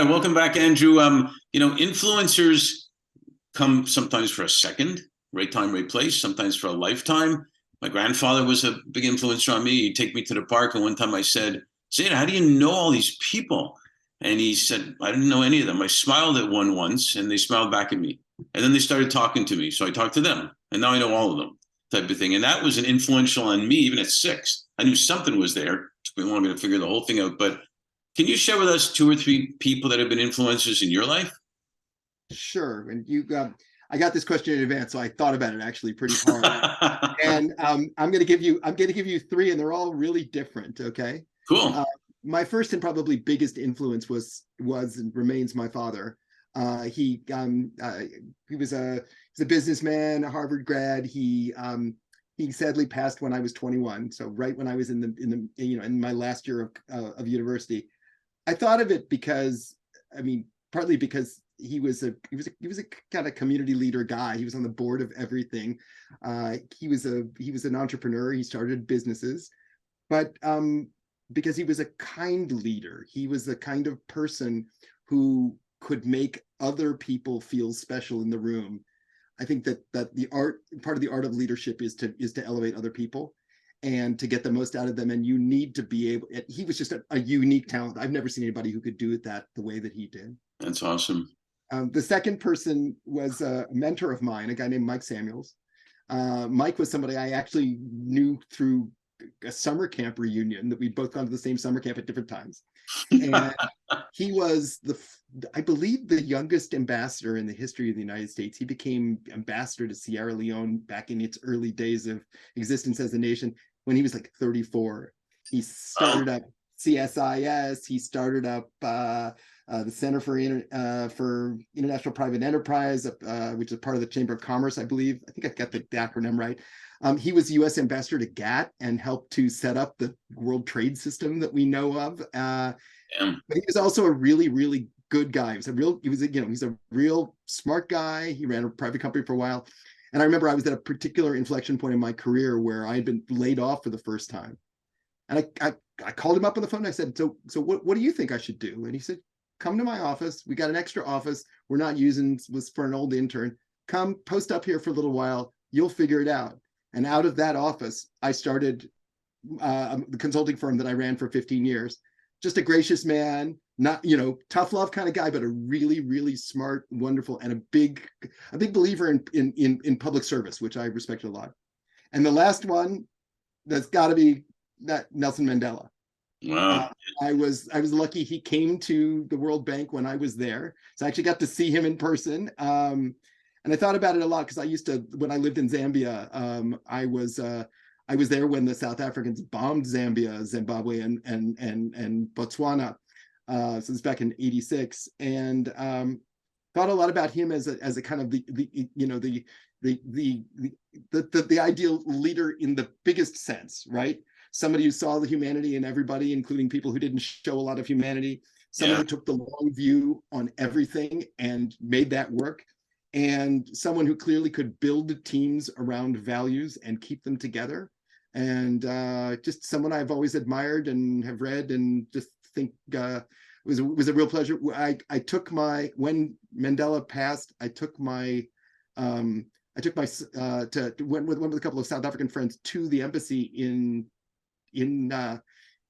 right, welcome back, Andrew. Influencers come sometimes for a second, right time, right place, sometimes for a lifetime. My grandfather was a big influencer on me. He'd take me to the park, and one time I said, Zena, how do you know all these people? And he said, I didn't know any of them. I smiled at one once, and they smiled back at me. And then they started talking to me, so I talked to them, and now I know all of them, type of thing. And that was an influential on me, even at 6. I knew something was there. It took me longer to figure the whole thing out, but can you share with us 2 or 3 people that have been influencers in your life? Sure. And I got this question in advance, so I thought about it actually pretty hard. And I'm going to give you 3, and they're all really different. Okay. Cool. My first and probably biggest influence was and remains my father. He was a businessman, a Harvard grad. He sadly passed when I was 21, so right when I was in my last year of university. I thought of it because, partly because he was a kind of community leader guy. He was on the board of everything. He was an entrepreneur. He started businesses, but because he was a kind leader, he was the kind of person who could make other people feel special in the room. I think that part of the art of leadership is to elevate other people and to get the most out of them. And you need to be able, he was just a unique talent. I've never seen anybody who could do it the way that he did. That's awesome. The second person was a mentor of mine, a guy named Mike Samuels. Mike was somebody I actually knew through a summer camp reunion that we'd both gone to the same summer camp at different times. And he was I believe, the youngest ambassador in the history of the United States. He became ambassador to Sierra Leone back in its early days of existence as a nation when he was like 34. He started up CSIS. He started up the Center for International Private Enterprise, which is part of the Chamber of Commerce, I believe. I think I got the acronym right. He was U.S. ambassador to GATT and helped to set up the World Trade System that we know of. But he was also a really, really good guy. He's a real smart guy. He ran a private company for a while. And I remember I was at a particular inflection point in my career where I had been laid off for the first time. And I called him up on the phone. And I said, so what do you think I should do? And he said, come to my office. We got an extra office we're not using, was for an old intern. Come post up here for a little while. You'll figure it out. And out of that office, I started the consulting firm that I ran for 15 years. Just a gracious man, not, tough love kind of guy, but a really, really smart, wonderful, and a big believer in public service, which I respected a lot. And the last one, that's got to be that Nelson Mandela. Wow. I was lucky he came to the World Bank when I was there, so I actually got to see him in person. And I thought about it a lot because when I lived in Zambia, I was there when the South Africans bombed Zambia, Zimbabwe, and Botswana. So it's back in '86, and thought a lot about him as a kind of the ideal leader in the biggest sense, right? Somebody who saw the humanity in everybody, including people who didn't show a lot of humanity. Someone who took the long view on everything and made that work. And someone who clearly could build teams around values and keep them together. And just someone I've always admired and have read and just think was a real pleasure. I took when Mandela passed, went with a couple of South African friends to the embassy in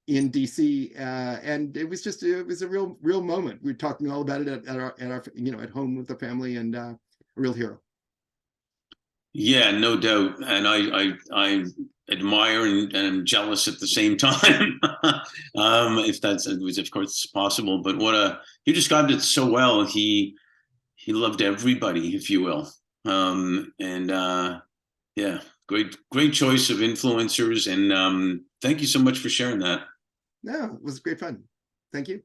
DC, and it was a real moment. We were talking all about it at our at home with the family, and a real hero. Yeah, no doubt. And I admire and am jealous at the same time. If that's, of course, possible. But you described it so well. He loved everybody, if you will. Yeah, great choice of influencers. And thank you so much for sharing that. No, it was great fun. Thank you.